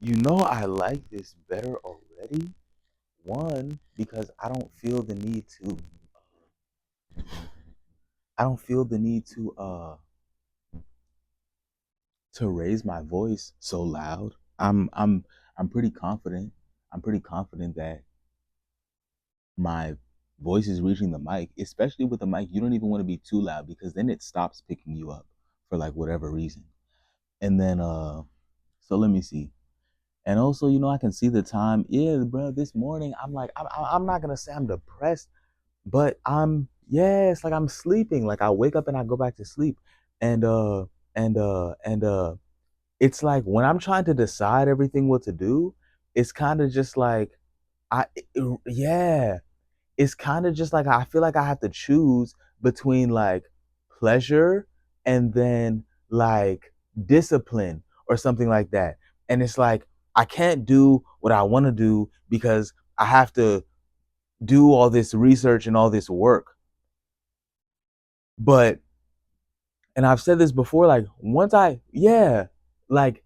I like this better already. One, because I don't feel the need to raise my voice so loud. I'm pretty confident. I'm pretty confident that my voice is reaching the mic, especially with the mic. You don't even want to be too loud because then it stops picking you up for like whatever reason. And then so let me see. And also, I can see the time. Yeah, bro, this morning I'm like I'm not going to say I'm depressed, but it's like I'm sleeping. Like I wake up and I go back to sleep. And it's like when I'm trying to decide everything what to do, it's kind of just like I yeah, it's kind of just like I feel like I have to choose between like pleasure and then like discipline or something like that. And it's like I can't do what I want to do because I have to do all this research and all this work. But and I've said this before, like once like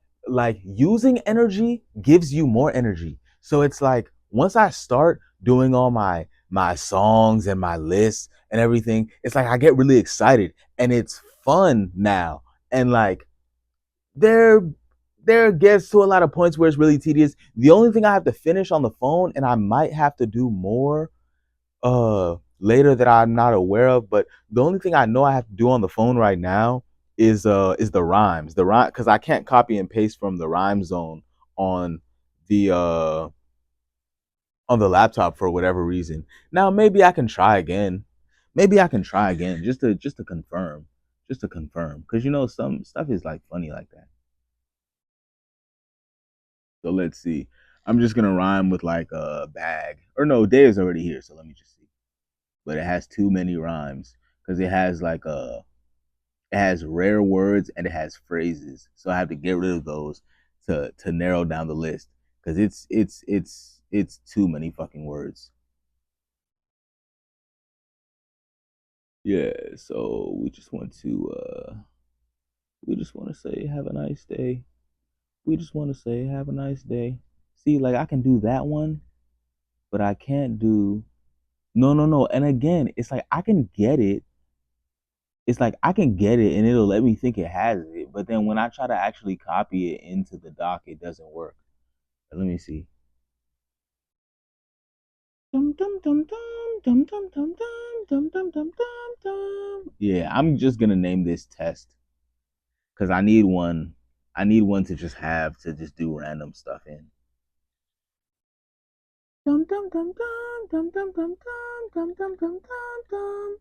using energy gives you more energy. So it's like once I start doing all my songs and my lists and everything, it's like I get really excited and it's fun now. And like there there gets to a lot of points where it's really tedious. The only thing I have to finish on the phone, and I might have to do more later that I'm not aware of, but the only thing I know I have to do on the phone right now is the rhymes. The rhyme, because I can't copy and paste from the rhyme zone on the uh on the laptop for whatever reason. Now maybe I can try again. Maybe I can try again just to confirm. Just to confirm. Because some stuff is like funny like that. So let's see. I'm just gonna rhyme with like a bag. Or no, day is already here, so let me just see. But it has too many rhymes because it has rare words and it has phrases. So I have to get rid of those to narrow down the list because it's too many fucking words. Yeah, so we just want to say have a nice day. We just want to say have a nice day. See, like I can do that one, but I can't do no. And again, it's like I can get it. It's like I can get it and it'll let me think it has it, but then when I try to actually copy it into the doc, it doesn't work. Let me see. Dum dum dum dum dum dum dum dum dum dum dum dum dum. Yeah, I'm just gonna name this test because I need one. I need one to just have to just do random stuff in. Dum dum dum dum dum dum dum dum dum dum dum dum.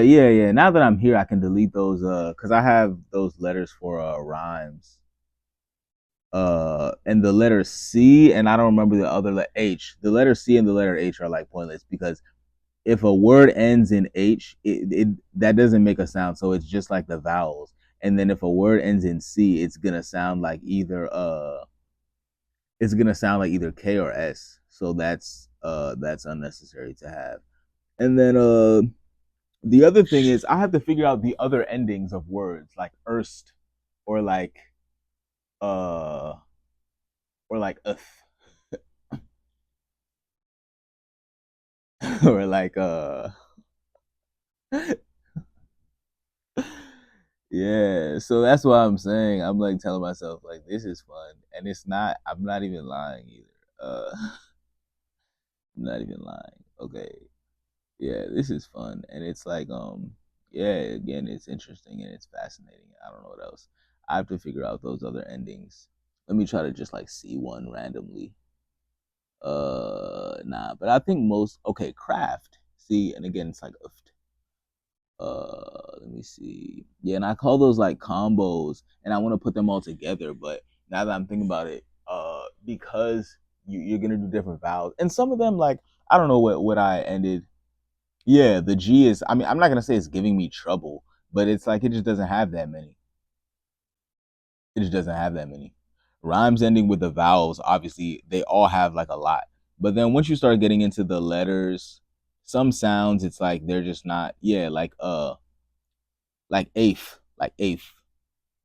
Yeah. Now that I'm here, I can delete those because I have those letters for rhymes. And the letter C, and I don't remember the other H. The letter C and the letter H are like pointless because if a word ends in H, it that doesn't make a sound, so it's just like the vowels. And then if a word ends in C, it's gonna sound like either K or S. So that's unnecessary to have. And then the other thing is I have to figure out the other endings of words like erst or uh like or like yeah, so that's why I'm saying I'm like telling myself like this is fun, and it's not. I'm not even lying either. I'm not even lying. Okay, yeah, this is fun, and it's like yeah, again, it's interesting and it's fascinating. I don't know what else. I have to figure out those other endings. Let me try to just like see one randomly. Nah, but I think most okay, craft. See, and again, it's like let me see. Yeah, and I call those like combos, and I want to put them all together. But now that I'm thinking about it, because you're gonna do different vowels, and some of them like I don't know what I ended. Yeah, the G is. I mean, I'm not gonna say it's giving me trouble, but it's like it just doesn't have that many. It just doesn't have that many rhymes ending with the vowels. Obviously, they all have like a lot, but then once you start getting into the letters, some sounds it's like they're just not. Yeah, like eighth, like eighth.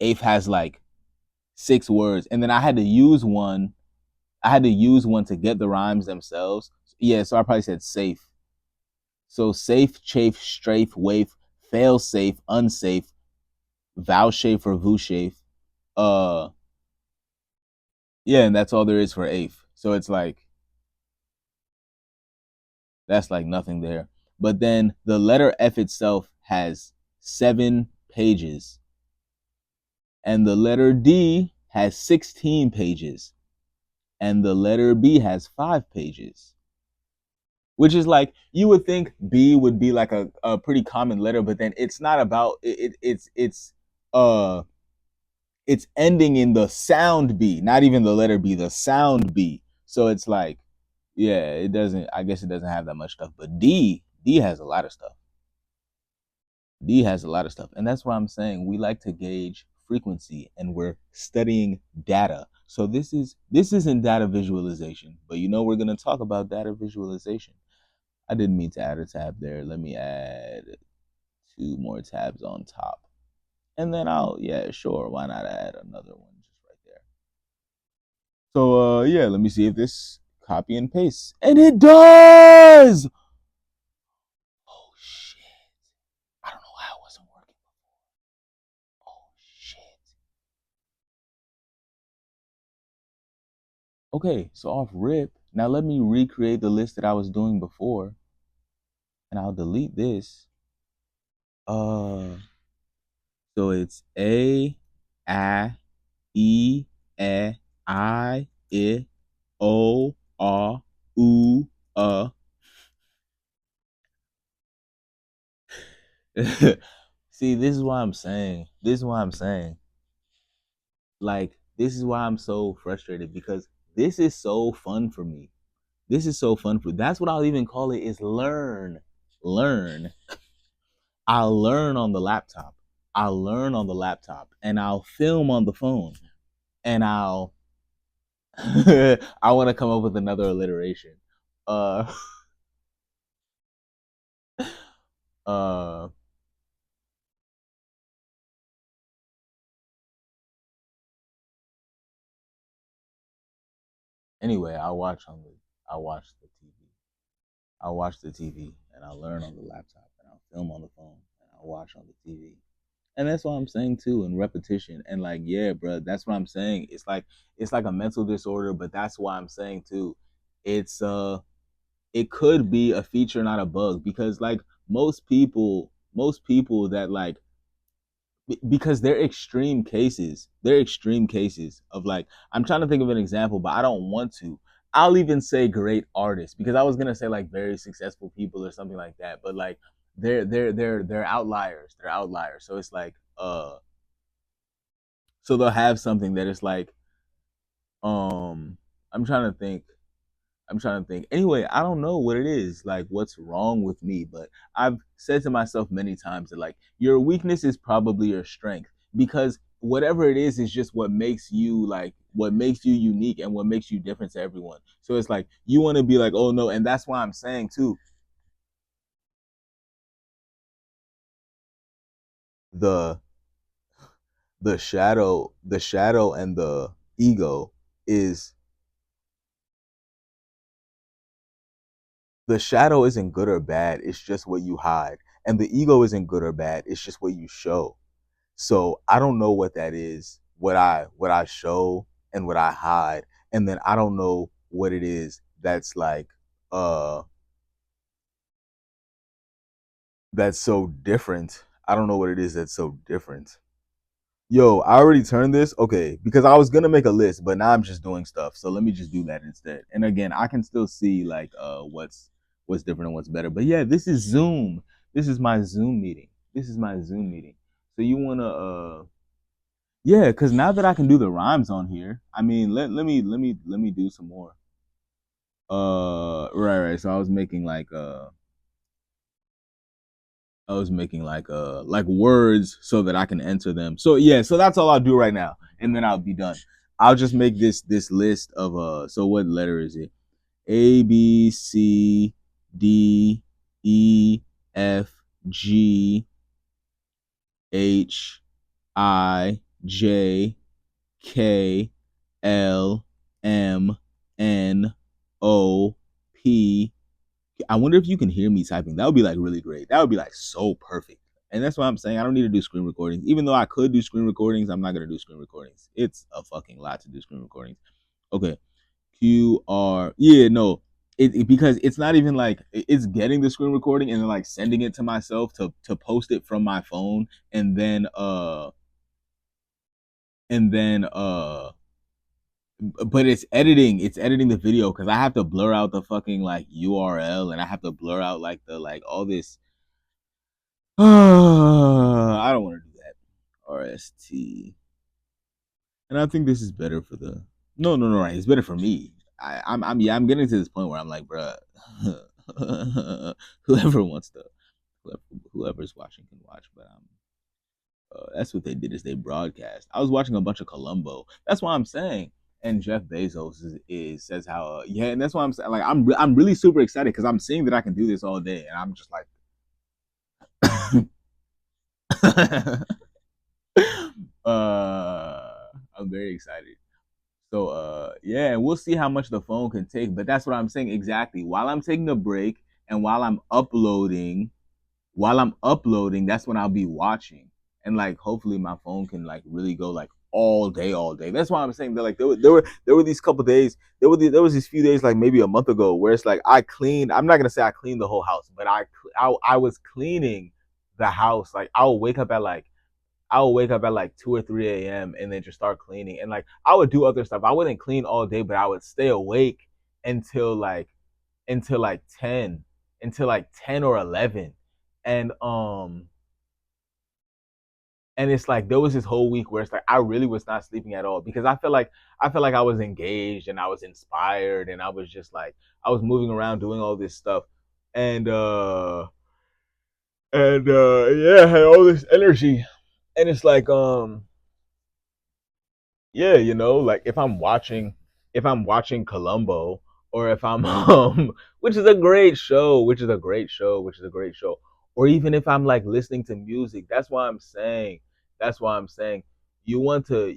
Eighth has like 6 words, and then I had to use one. I had to use one to get the rhymes themselves. Yeah, so I probably said safe. So safe, chafe, strafe, waif, fail safe, unsafe, vouchsafe or vouchsafe. Uh, yeah, and that's all there is for eighth. So it's like that's like nothing there. But then the letter F itself has 7 pages, and the letter D has 16 pages, and the letter B has 5 pages. Which is like you would think B would be like a pretty common letter, but then it's not about uh it's ending in the sound B, not even the letter B, the sound B. So it's like, yeah, it doesn't. I guess it doesn't have that much stuff, but D has a lot of stuff. D has a lot of stuff, and that's why I'm saying we like to gauge frequency, and we're studying data. So this isn't data visualization, but we're gonna talk about data visualization. I didn't mean to add a tab there. Let me add 2 more tabs on top. And then yeah, sure, why not add another one just right there. So, yeah, let me see if this copy and paste. And it does! Oh, shit. I don't know how it wasn't working. Oh, shit. Okay, so off rip, now let me recreate the list that I was doing before. And I'll delete this. So it's A, E, I, O, U, See, this is why I'm saying. This is why I'm saying. Like, this is why I'm so frustrated because this is so fun for me. This is so fun for. That's what I'll even call it is learn. Learn. I'll learn on the laptop. I'll learn on the laptop and I'll film on the phone and I'll I want to come up with another alliteration. Uh uh anyway, I'll watch the TV. I'll watch the TV and I'll learn on the laptop and I'll film on the phone and I'll watch on the TV. And that's what I'm saying too, in repetition. And like, yeah, bro, that's what I'm saying. It's like a mental disorder, but that's why I'm saying too. It's it could be a feature, not a bug, because like most people that like because they're extreme cases. They're extreme cases of like I'm trying to think of an example, but I don't want to. I'll even say great artists because I was gonna say like very successful people or something like that, but like they're outliers. They're outliers. So it's like so they'll have something that is like I'm trying to think. I'm trying to think. Anyway, I don't know what it is, like what's wrong with me, but I've said to myself many times that like your weakness is probably your strength because whatever it is just what makes you like what makes you unique and what makes you different to everyone. So it's like you want to be like, "Oh no," and that's why I'm saying too, the the shadow and the ego is the shadow isn't good or bad, it's just what you hide. And the ego isn't good or bad, it's just what you show. So I don't know what that is, what I show and what I hide. And then I don't know what it is that's like that's so different. I don't know what it is that's so different. Yo, I already turned this. Okay, because I was gonna make a list, but now I'm just doing stuff. So let me just do that instead. And again, I can still see like what's different and what's better. But yeah, this is Zoom. This is my Zoom meeting. This is my Zoom meeting. So you wanna yeah, because now that I can do the rhymes on here, I mean let me do some more. Right. So I was making like words so that I can enter them. So yeah, so that's all I'll do right now, and then I'll be done. I'll just make this list of so what letter is it? A B C D E F G H I J K L M N O P. I wonder if you can hear me typing. That would be like really great. That would be like so perfect. And that's why I'm saying I don't need to do screen recordings. Even though I could do screen recordings, I'm not gonna do screen recordings. It's a fucking lot to do screen recordings. Okay. QR. Yeah, no. Because it's not even like it's getting the screen recording and then like sending it to myself to post it from my phone and then but it's editing the video because I have to blur out the fucking like URL and I have to blur out like the like all this. I don't want to do that. RST. And I think this is better for the no, right. It's better for me. I'm getting to this point where I'm like, bruh, whoever wants to whoever's watching can watch, but that's what they did is they broadcast. I was watching a bunch of Columbo. That's why I'm saying. And Jeff Bezos says how yeah, and that's why I'm saying like I'm really super excited because I'm seeing that I can do this all day, and I'm just like, I'm very excited. So yeah, and we'll see how much the phone can take. But that's what I'm saying exactly. While I'm taking a break and while I'm uploading, that's when I'll be watching. And like hopefully my phone can like really go like all day, all day. That's why I'm saying that like there were these couple days, there was these few days like maybe a month ago where it's like I cleaned, I'm not gonna say I cleaned the whole house, but I was cleaning the house. Like I would wake up at like 2 or 3 a.m. and then just start cleaning. And like I would do other stuff. I wouldn't clean all day, but I would stay awake until like until like 10 until like 10 or 11. And and it's like there was this whole week where it's like I really was not sleeping at all because I felt like I was engaged and I was inspired and I was just like I was moving around doing all this stuff. And yeah, I had all this energy. And it's like yeah, like if I'm watching Columbo or if I'm which is a great show, or even if I'm like listening to music. That's why I'm saying you want to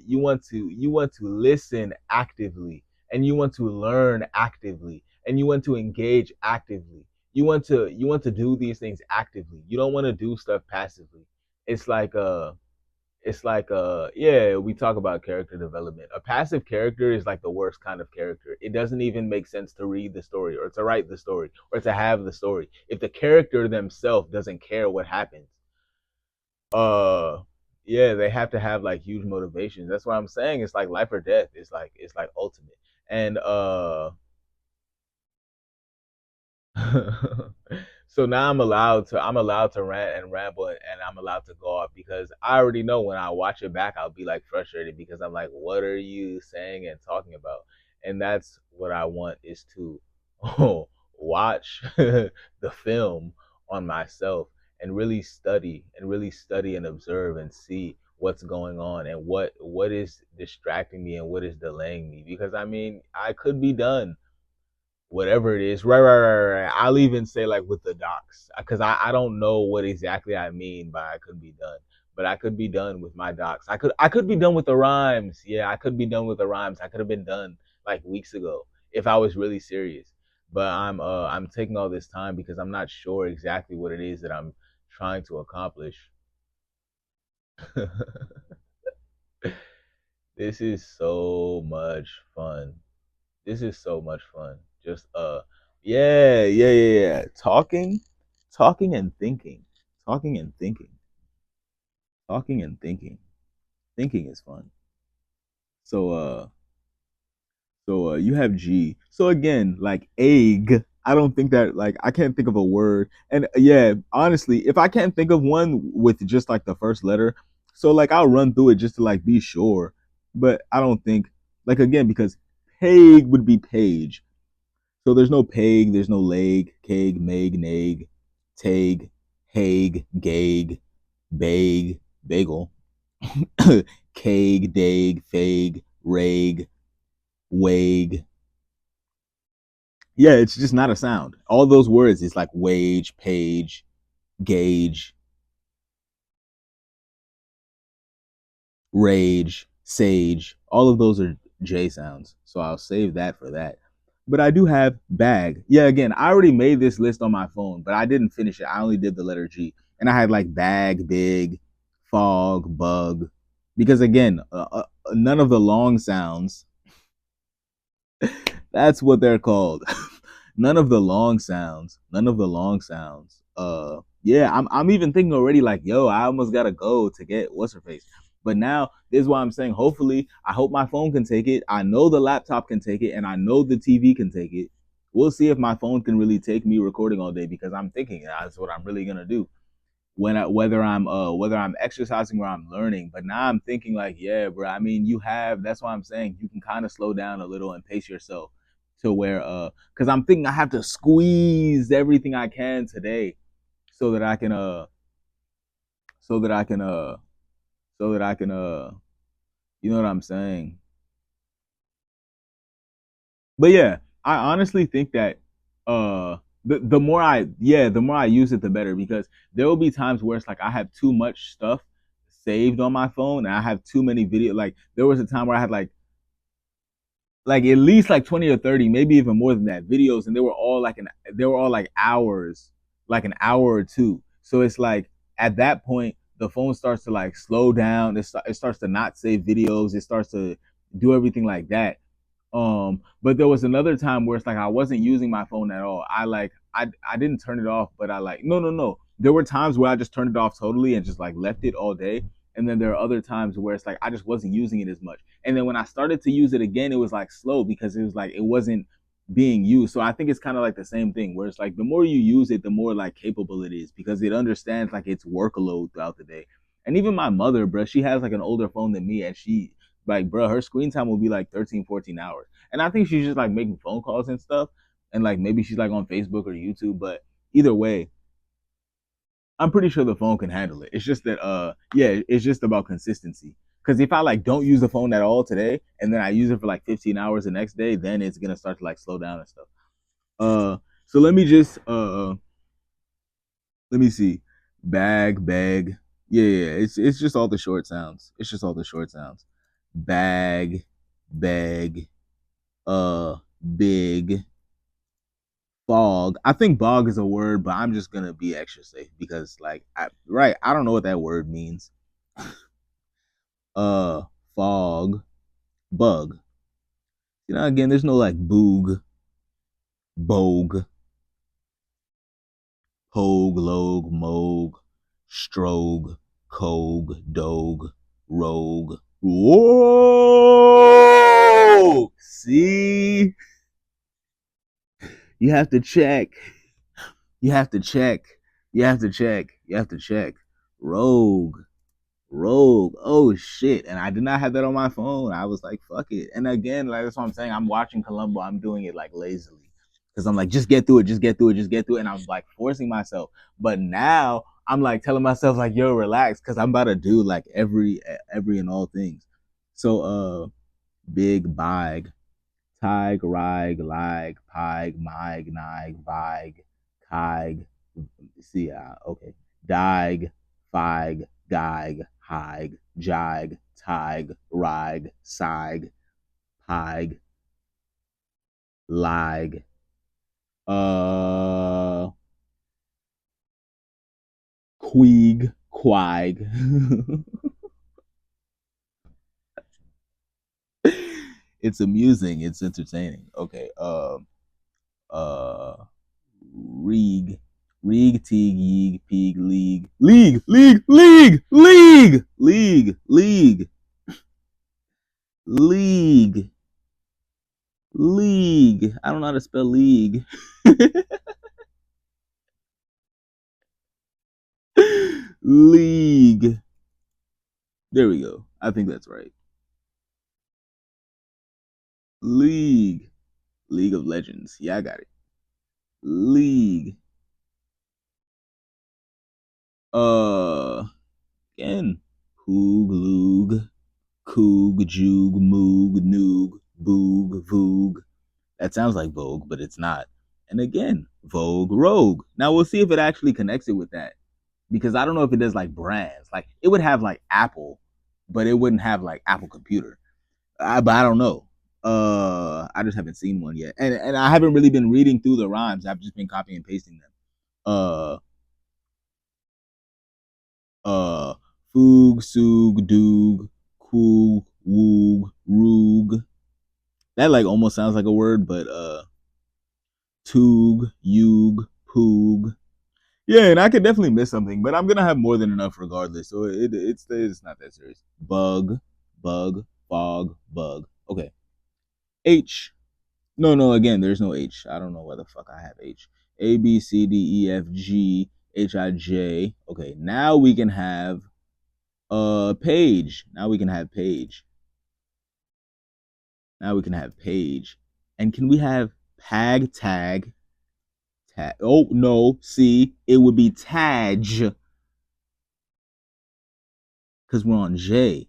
listen actively and you want to learn actively and you want to engage actively. You want to do these things actively. You don't want to do stuff passively. It's like yeah, we talk about character development. A passive character is like the worst kind of character. It doesn't even make sense to read the story or to write the story or to have the story if the character themselves doesn't care what happens. uh yeah, they have to have like huge motivations. That's what I'm saying. It's like life or death. It's like ultimate. And so now I'm allowed to rant and ramble and I'm allowed to go off because I already know when I watch it back I'll be like frustrated because I'm like, what are you saying and talking about? And that's what I want is to watch the film on myself and really study and observe and see what's going on and what is distracting me and what is delaying me, because I mean I could be done whatever it is. Right. I'll even say like with the docs because I don't know what exactly I mean by I could be done, but I could be done with my docs. I could be done with the rhymes. Yeah, I could be done with the rhymes. I could have been done like weeks ago if I was really serious. But I'm taking all this time because I'm not sure exactly what it is that I'm trying to accomplish. This is so much fun. This is so much fun. Just yeah. Talking and thinking. Talking and thinking. Talking and thinking. Thinking is fun. So you have G. So again, like egg, I don't think that like I can't think of a word. And yeah, honestly, if I can't think of one with just like the first letter, so like I'll run through it just to like be sure. But I don't think like again because peg would be page. So there's no peg, there's no leg, keg, meg, nag, tag, hag, gag, bag, bagel, keg, dag, fag, rag, wag. Yeah, it's just not a sound. All those words is like wage, page, gauge, rage. Sage. All of those are J sounds. So I'll save that for that. But I do have bag. Yeah, again, I already made this list on my phone, but I didn't finish it. I only did the letter G. And I had like bag, big, fog, bug. Because again, none of the long sounds, that's what they're called. None of the long sounds. None of the long sounds. Yeah, I'm even thinking already like, yo, I almost gotta go to get what's her face. But now this is why I'm saying hopefully I hope my phone can take it. I know the laptop can take it and I know the TV can take it. We'll see if my phone can really take me recording all day because I'm thinking that's what I'm really gonna do when whether I'm exercising or I'm learning. But now I'm thinking like, yeah, bro. I mean, you have. That's why I'm saying you can kind of slow down a little and pace yourself to where because I'm thinking I have to squeeze everything I can today so that I can so that I can so that I can you know what I'm saying. But yeah, I honestly think that the more the more I use it the better because there will be times where it's like I have too much stuff saved on my phone and I have too many video like there was a time where I had like at least like 20 or 30 maybe even more than that videos and they were all like hours like an hour or two so it's like at that point the phone starts to like slow down it starts to not save videos it starts to do everything like that but there was another time where it's like I wasn't using my phone at all. I didn't turn it off, but I like no. There were times where I just turned it off totally and just like left it all day. And then there are other times where it's like I just wasn't using it as much. And then when I started to use it again, it was like slow because it was like it wasn't being used. So I think it's kind of like the same thing where it's like the more you use it, the more like capable it is because it understands like its workload throughout the day. And even my mother, bro, she has like an older phone than me and she like, bro, her screen time will be like 13, 14 hours. And I think she's just like making phone calls and stuff. And like maybe she's like on Facebook or YouTube. But either way, I'm pretty sure the phone can handle it. It's just that yeah, it's just about consistency. Because if I like don't use the phone at all today and then I use it for like 15 hours the next day, then it's gonna start to like slow down and stuff. Uh so let me see. Bag. Yeah, it's just all the short sounds. It's just all the short sounds. Bag, bag, uh big, fog. I think bog is a word, but I'm just gonna be extra safe because like I don't know what that word means. uh Fog, bug. You know, again, there's no like boog, bogue, pogue, logue, mogue, strogue, cogue, dogue, rogue. Whoa! See? You have to check. You have to check. You have to check. You have to check. Rogue. Rogue. Oh shit. And I did not have that on my phone. I was like, fuck it. And again, like that's what I'm saying. I'm watching Columbo. I'm doing it like lazily. Because I'm like, just get through it, just get through it, just get through it. And I was like forcing myself. But now I'm like telling myself, like, yo, relax, because I'm about to do like every and all things. So big bag. Tig, rig, lag, pig, mig, nig, vig, kig. See, okay. Dig, fig, gig, hig, jig, tig, rig, sig, pig, lag, uh, queeg, quag. It's amusing. It's entertaining. Okay. Uh, Reeg, Reeg, Teague, Yeeg, Peeg, League, League, League, League, League, League, League, League, League. I don't know how to spell league. League. There we go. I think that's right. League. League of Legends. Yeah, I got it. League. Uh, Again. Hoog, Loog, Coog, Joog, Moog, Noog, Boog, Voog. That sounds like Vogue, but it's not. And again, Vogue, Rogue. Now we'll see if it actually connects it with that. Because I don't know if it does like brands. Like it would have like Apple, but it wouldn't have like Apple Computer. But I don't know. I just haven't seen one yet, and I haven't really been reading through the rhymes. I've just been copying and pasting them. Uh, uh, Foog, Soog, Doog, Koog, Woog, Roog. That like almost sounds like a word, but Toog, Yoog, Poog. Yeah, and I could definitely miss something, but I'm gonna have more than enough regardless. So it's not that serious. Bug, bug, fog, bug. Okay. H. No. Again, there's no H. I don't know why the fuck I have H. A B C D E F G H I J. Okay, now we can have page. Now we can have page. Now we can have page. And can we have pag tag? Tag. Oh no, see, it would be tag because we're on J.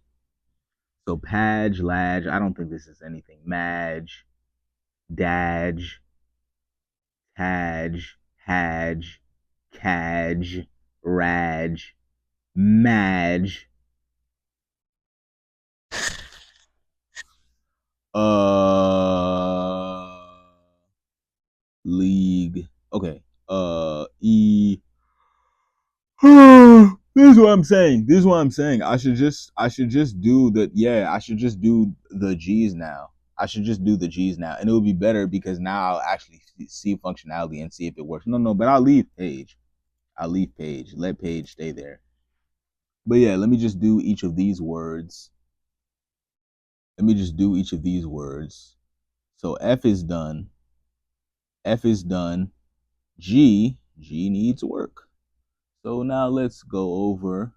So Page, Laj, I don't think this is anything. Madge, Daj, Taj, Haj, Kaj, Raj, Madge, uh League. Okay. E This is what I'm saying. This is what I'm saying. I should just do I should just do the G's now. I should just do the G's now. And it would be better because now I'll actually see functionality and see if it works. No, but I'll leave page. I'll leave page. Let page stay there. But yeah, let me just do each of these words. Let me just do each of these words. So F is done. F is done. G needs work. So now let's go over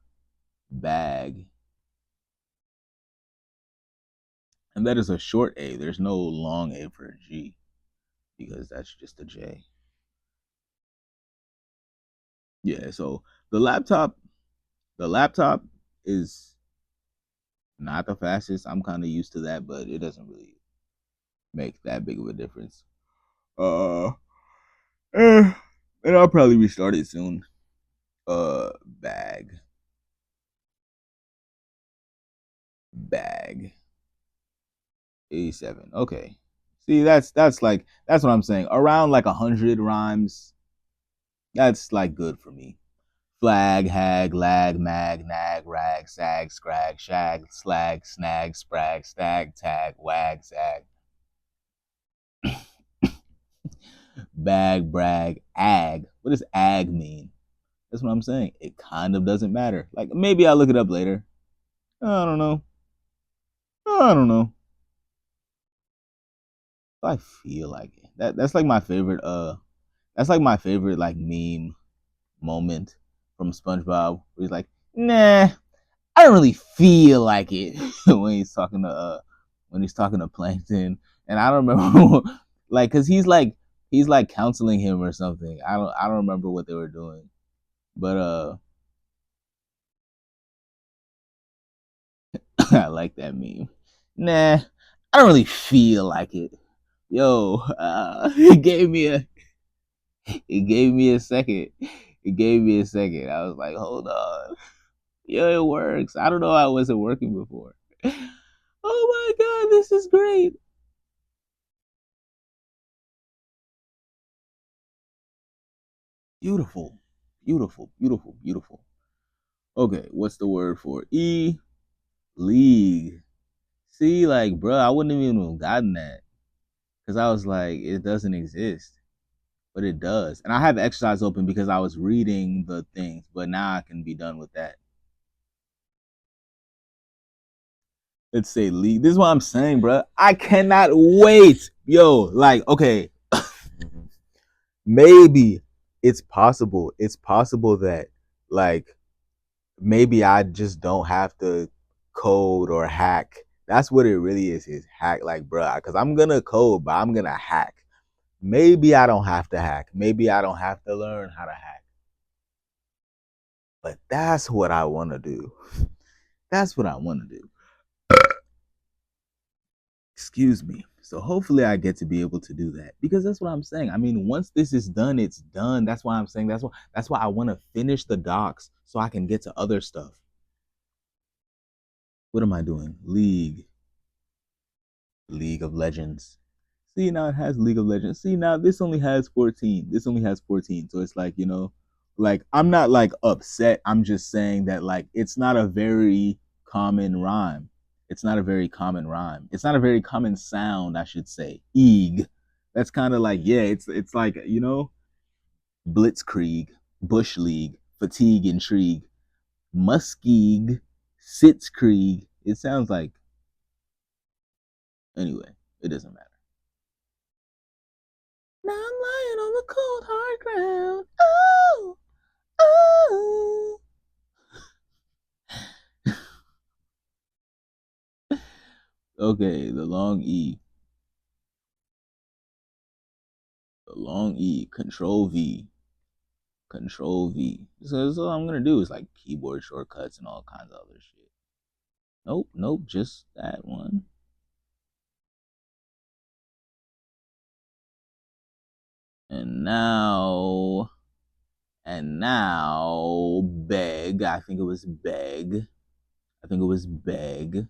bag. And that is a short A. There's no long A for a G because that's just a J. Yeah, so the laptop is not the fastest. I'm kind of used to that, but it doesn't really make that big of a difference. Uh, and I'll probably restart it soon. Bag. Bag. 87. Okay. See, that's that's what I'm saying. Around like 100 rhymes, that's like good for me. Flag, hag, lag, mag, nag, rag, sag, scrag, shag, slag, snag, sprag, stag, tag, wag, sag. Bag, brag, ag. What does ag mean? That's what I'm saying. It kind of doesn't matter. Like maybe I'll look it up later. I don't know. I don't know. I feel like it. That's like my favorite that's like my favorite like meme moment from SpongeBob where he's like, nah, I don't really feel like it when he's talking to Plankton. And I don't remember like cause he's like counseling him or something. I don't remember what they were doing. But I like that meme. Nah, I don't really feel like it. Yo, it gave me a second. It gave me a second. I was like, hold on. Yo, it works. I don't know how it wasn't working before. Oh my god, this is great. Beautiful. Beautiful. Beautiful. Beautiful. Okay, what's the word for E? League. See, like, bro, I wouldn't even have gotten that. Because I was like, it doesn't exist. But it does. And I have exercise open because I was reading the things, but now I can be done with that. Let's say league. This is what I'm saying, bro. I cannot wait. Yo, like, okay, maybe it's possible. It's possible that like maybe I just don't have to code or hack. That's what it really is hack, like, bro. Because I'm gonna code, but I'm gonna hack. Maybe I don't have to hack. Maybe I don't have to learn how to hack. But that's what I want to do. That's what I want to do. Excuse me. So hopefully I get to be able to do that because that's what I'm saying. I mean, once this is done, it's done. That's why I'm saying that's why I want to finish the docs so I can get to other stuff. What am I doing? League of Legends. See, now it has League of Legends. See, now this only has 14. This only has 14. So it's like, like I'm not like upset. I'm just saying that like it's not a very common rhyme. It's not a very common rhyme. It's not a very common sound, I should say. Eeg. That's kind of like, yeah, it's like, Blitzkrieg, Bush League, Fatigue, Intrigue, Muskeg, Sitzkrieg. It sounds like, anyway, it doesn't matter. Now I'm lying on the cold hard ground. Oh, oh. Okay, the long E. The long E. Control V. Control V. So all I'm gonna do is like keyboard shortcuts and all kinds of other shit. Nope, nope, just that one. And now beg. I think it was beg. I think it was beg.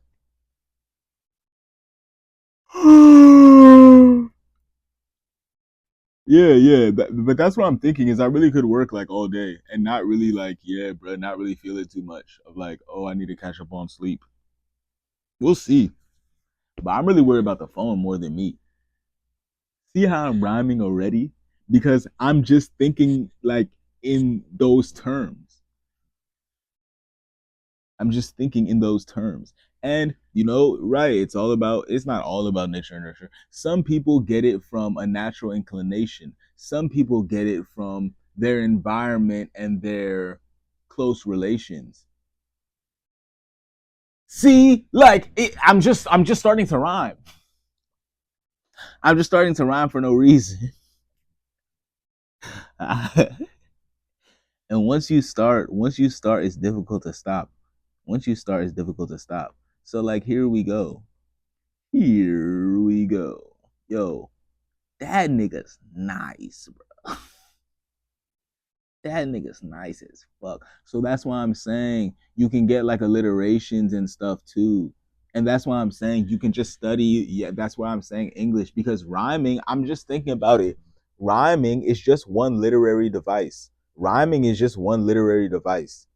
Yeah. But that's what I'm thinking is I really could work like all day and not really like, yeah, bro, not really feel it too much of like, oh, I need to catch up on sleep. We'll see. But I'm really worried about the phone more than me. See how I'm rhyming already? Because I'm just thinking like in those terms. I'm just thinking in those terms. And right, it's not all about nature and nurture. Some people get it from a natural inclination. Some people get it from their environment and their close relations. See, like I'm just starting to rhyme. I'm just starting to rhyme for no reason. And once you start, it's difficult to stop. Once you start, it's difficult to stop. So like here we go. Here we go. Yo, that nigga's nice, bro. That nigga's nice as fuck. So that's why I'm saying you can get like alliterations and stuff too. And that's why I'm saying you can just study. Yeah, that's why I'm saying English because rhyming, I'm just thinking about it. Rhyming is just one literary device. Rhyming is just one literary device.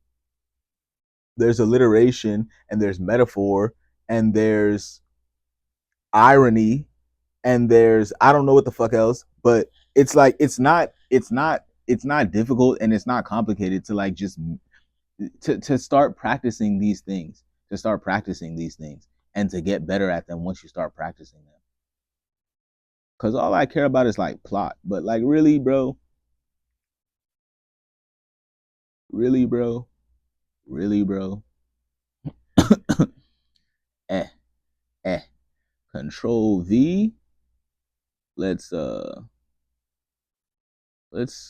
There's alliteration and there's metaphor and there's irony and there's I don't know what the fuck else, but it's like it's not difficult and it's not complicated to like just to start practicing these things, to start practicing these things and to get better at them once you start practicing them. Cause all I care about is like plot, but like really, bro, really, bro. eh, eh. Control V. Let's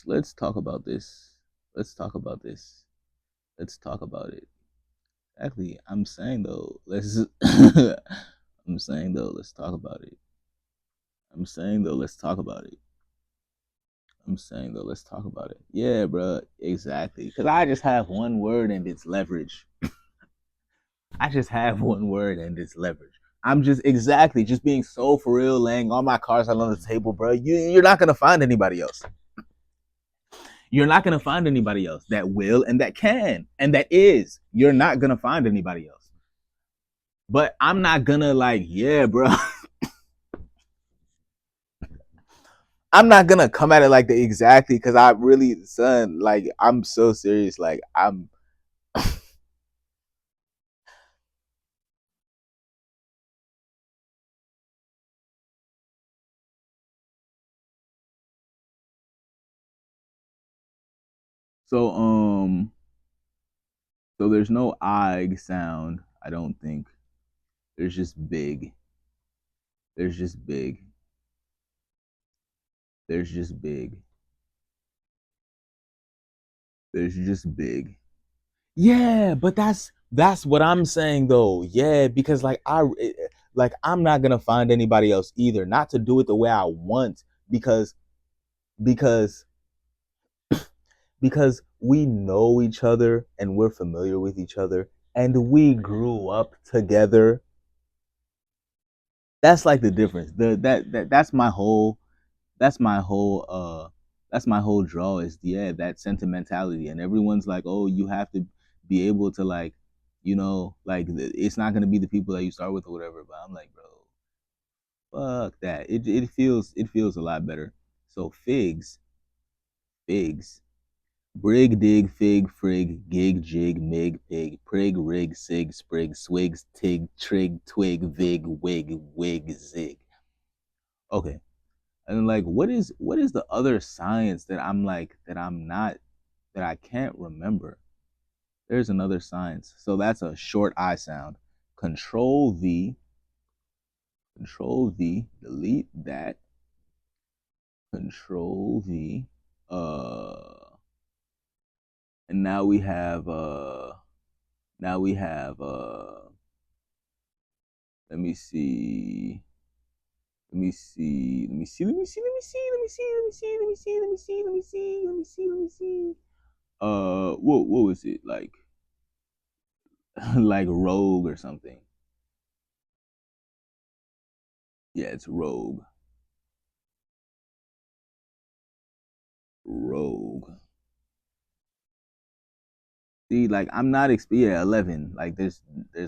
let's talk about this. Let's talk about this. Let's talk about it. Exactly. I'm saying though, let's I'm saying though, let's talk about it. I'm saying though, let's talk about it. I'm saying though, let's talk about it. Yeah, bro, exactly. Because I just have one word and it's leverage. I just have one word and it's leverage. I'm just being so for real, laying all my cards out on the table, bro. You're not gonna find anybody else. You're not gonna find anybody else that will and that can and that is. You're not gonna find anybody else. But I'm not gonna like, yeah, bro. I'm not gonna come at it like the exactly because I really, son, like I'm so serious. Like I'm so so there's no I sound. I don't think there's just big. There's just big. There's just big. There's just big. Yeah, but that's what I'm saying though. Yeah, because like I'm not gonna find anybody else either. Not to do it the way I want because because because we know each other and we're familiar with each other and we grew up together. That's like the difference. That's my whole that's my whole that's my whole draw is yeah, that sentimentality. And everyone's like, oh, you have to be able to like, like it's not gonna be the people that you start with or whatever. But I'm like, bro, fuck that. It feels a lot better. So figs. Brig, dig, fig, frig, gig, jig, mig, pig, prig, rig, sig, sprig, swigs, tig, trig, twig, vig, wig, zig. Okay. And like what is the other science that I'm like that I'm not that I can't remember? There's another science. So that's a short I sound. Control V, delete that, control V. And now we have let me see. Let me see. Let me see. Let me see. Let me see. Let me see. Let me see. Let me see. Let me see. Let me see. Let me see. Let me see. What was it like? Like Rogue or something. Yeah, it's Rogue. Rogue. See, like I'm not yeah 11. Like there's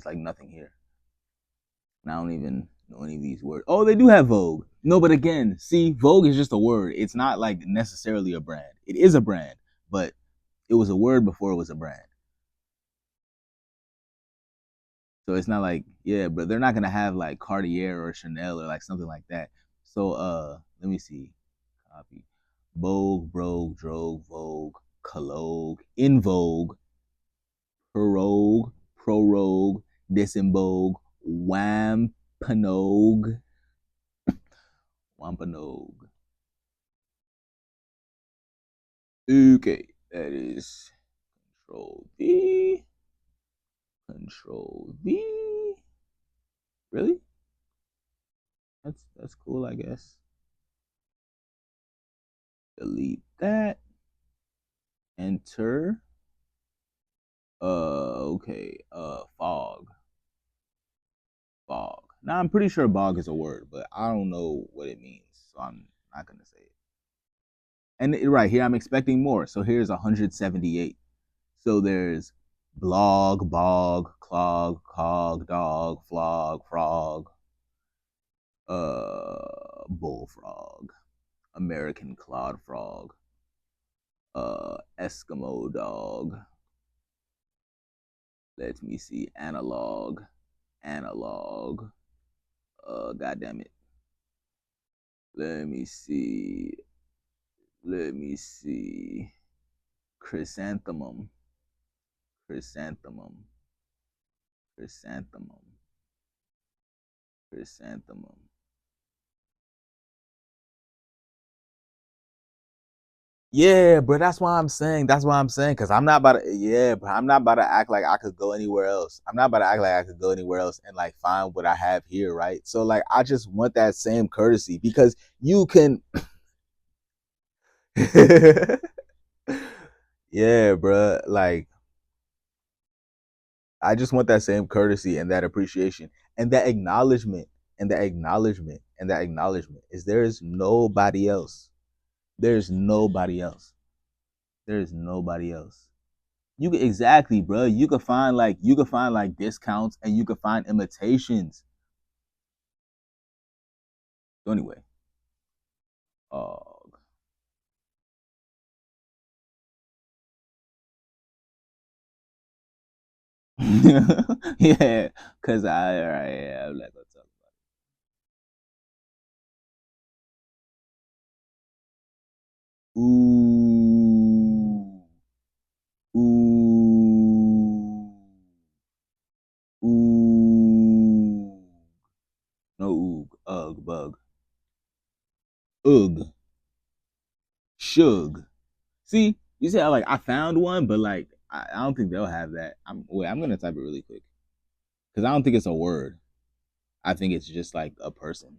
like nothing here. And I don't even know any of these words. Oh, they do have Vogue. No, but again, see, Vogue is just a word. It's not like necessarily a brand. It is a brand, but it was a word before it was a brand. So it's not like, yeah, but they're not gonna have like Cartier or Chanel or like something like that. So let me see. Copy. Vogue, brogue, drogue, vogue, collogue, in vogue, prorogue, prorogue, disembogue, wampanogue, wampanogue. Okay, that is Control V. Control V. Really? That's cool, I guess. Delete that. Enter. Okay. Fog. Fog. Now I'm pretty sure bog is a word, but I don't know what it means, so I'm not gonna say it. And right here, I'm expecting more. So here's 178. So there's blog, bog, clog, cog, dog, flog, frog, bullfrog, American clod frog, Eskimo dog. Let me see, analog, analog. God damn it. Let me see. Let me see. Chrysanthemum, chrysanthemum, chrysanthemum, chrysanthemum. Yeah, bro. That's why I'm saying. That's why I'm saying. Cause I'm not about to. Yeah, but I'm not about to act like I could go anywhere else. I'm not about to act like I could go anywhere else and like find what I have here, right? So like, I just want that same courtesy because you can. Yeah, bro. Like, I just want that same courtesy and that appreciation and that acknowledgement and that acknowledgement and that acknowledgement is there is nobody else. There's nobody else. There's nobody else. You can exactly, bro. You could find like discounts and you could find imitations. So anyway, uh, yeah, cause I alright, yeah, I'm not gonna talk about it. Ooh, ooh, ooh. No oog, ugh, bug, ugh, shug. See, you see how like I found one, but like I don't think they'll have that. I'm gonna type it really quick because I don't think it's a word. I think it's just like a person.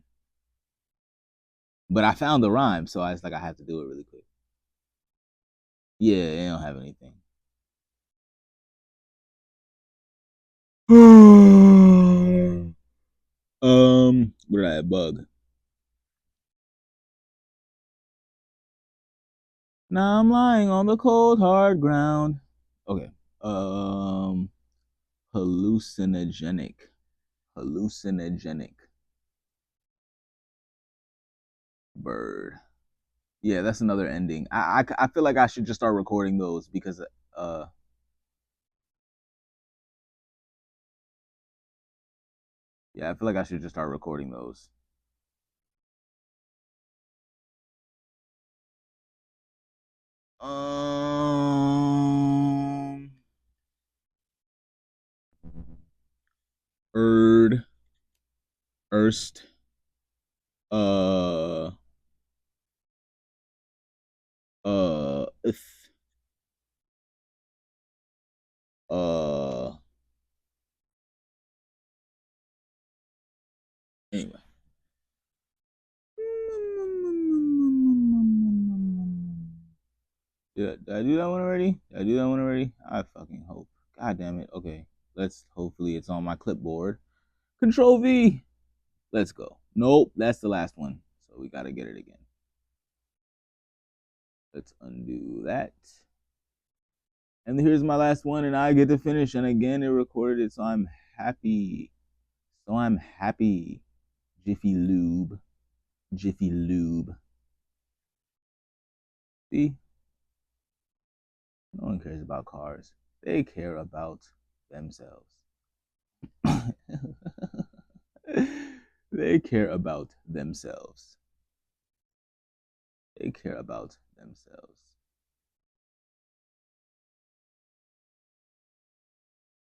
But I found the rhyme, so I was like, I have to do it really quick. Yeah, they don't have anything. What did I have? Bug. Now I'm lying on the cold hard ground. Okay. Um, hallucinogenic. Hallucinogenic bird. Yeah, that's another ending. I feel like I should just start recording those because uh yeah, I feel like I should just start recording those. Um, Erd, Erst, uh, if, uh, anyway. Yeah, did I do that one already? Did I do that one already? I fucking hope. God damn it. Okay, let's. Hopefully, it's on my clipboard. Control V. Let's go. Nope, that's the last one. So we gotta get it again. Let's undo that. And here's my last one, and I get to finish. And again, it recorded it, so I'm happy. So I'm happy. Jiffy Lube. Jiffy Lube. See? No one cares about cars. They care about themselves. They care about themselves. They care about themselves.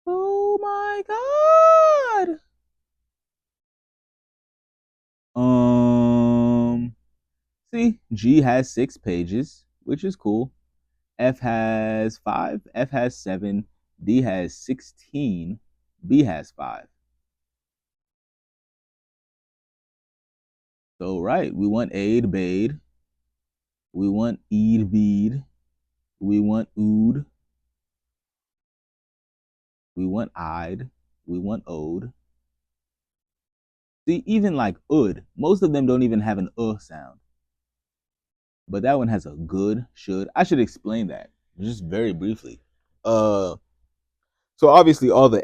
Oh my god. See, G has 6 pages, which is cool. F has 5, F has 7, D has 16, B has 5. So right, we want aid, bade, we want eed, bead, we want ood, we want eyed, we want ode. See, even like ood, most of them don't even have an sound. But that one has a good, should. I should explain that just very briefly. Uh So obviously all the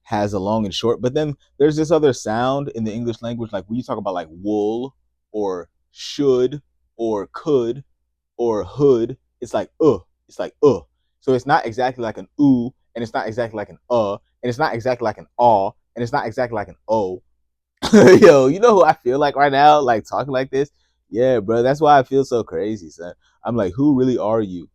has a long and short, but then there's this other sound in the English language, like when you talk about like wool or should or could or hood, it's like it's like So it's not exactly like an ooh, and it's not exactly like an and it's not exactly like an aw, and it's not exactly like an o. Yo, you know who I feel like right now, like talking like this? Yeah, bro, that's why I feel so crazy, son. I'm like, who really are you?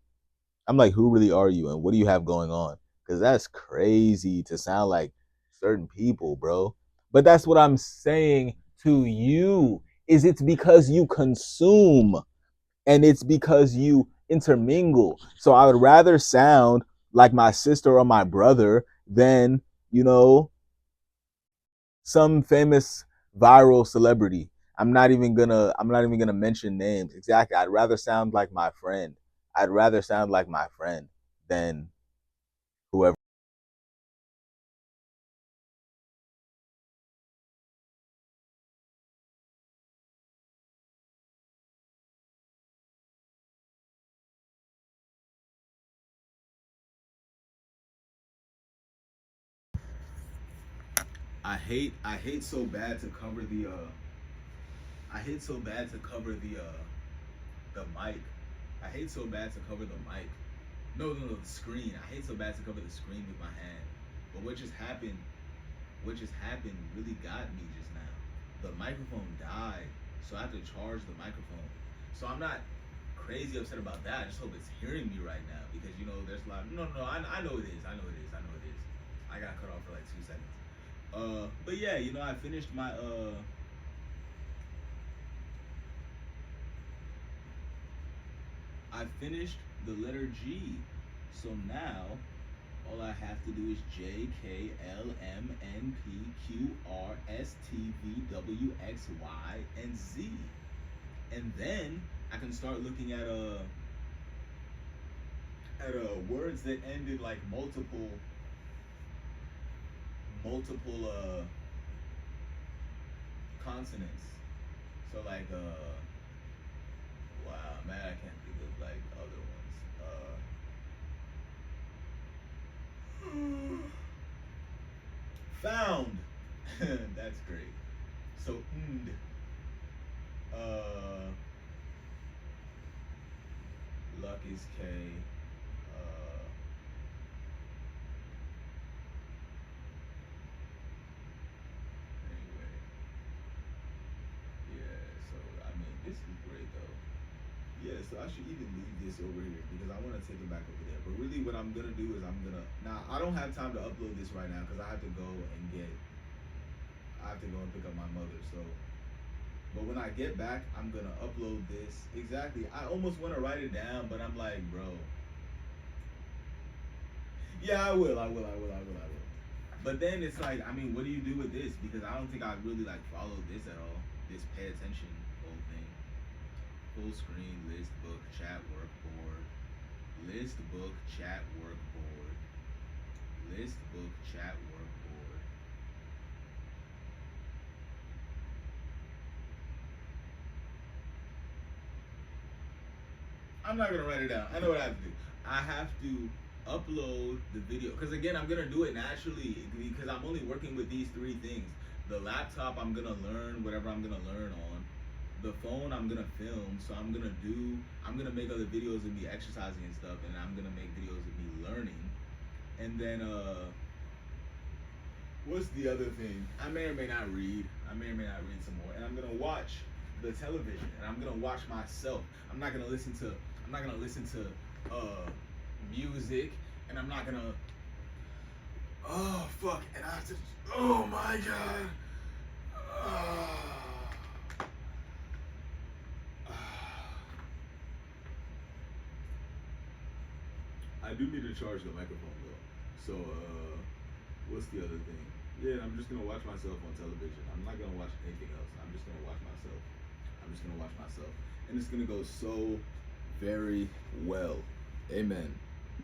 I'm like, who really are you and what do you have going on? Because that's crazy to sound like certain people, bro. But that's what I'm saying to you is it's because you consume and it's because you intermingle. So I would rather sound like my sister or my brother than, you know, some famous viral celebrity. I'm not even gonna mention names. Exactly. I'd rather sound like my friend. I'd rather sound like my friend than whoever. I hate so bad to cover the I hate so bad to cover the mic. I hate so bad to cover the mic. No, the screen. I hate so bad to cover the screen with my hand. But what just happened really got me just now. The microphone died, so I have to charge the microphone. So I'm not crazy upset about that. I just hope it's hearing me right now because there's a lot. No, I know it is. I know it is. I know it is. I got cut off for like 2 seconds. But yeah, I finished my I finished the letter G. So now all I have to do is J, K, L, M, N, P, Q, R, S, T, V, W, X, Y, and Z. And then I can start looking at words that end in like multiple multiple consonants. So like wow, man, I can't think of like other ones. Found. That's great. So uh luck is K. Anyway, yeah. So I mean, this is great though. Yeah, so I should even leave this over here because I want to take it back over there. But really, what I'm gonna do is now. I don't have time to upload this right now because I have to go and pick up my mother. So, but when I get back, I'm gonna upload this. Exactly. I almost want to write it down, but I'm like, bro. Yeah, I will. But then it's like, I mean, what do you do with this? Because I don't think I really like follow this at all. This pay attention whole thing. Full screen, list, book, chat, workboard. List, book, chat, workboard. List, book, chat, workboard. I'm not gonna write it down. I know what I have to do. I have to upload the video because again, I'm gonna do it naturally because I'm only working with these three things. The laptop, I'm gonna learn whatever I'm gonna learn on. The phone, I'm gonna film. So I'm gonna make other videos of me exercising and stuff, and I'm gonna make videos of me learning. And then what's the other thing? I may or may not read. I may or may not read some more, and I'm gonna watch the television, and I'm gonna watch myself. I'm not gonna listen to music, and I'm not gonna. Oh fuck! And I have to. Oh my god. I do need to charge the microphone though. So what's the other thing? Yeah, I'm just gonna watch myself on television. I'm not gonna watch anything else. I'm just gonna watch myself. I'm just gonna watch myself, and it's gonna go so very well. Amen.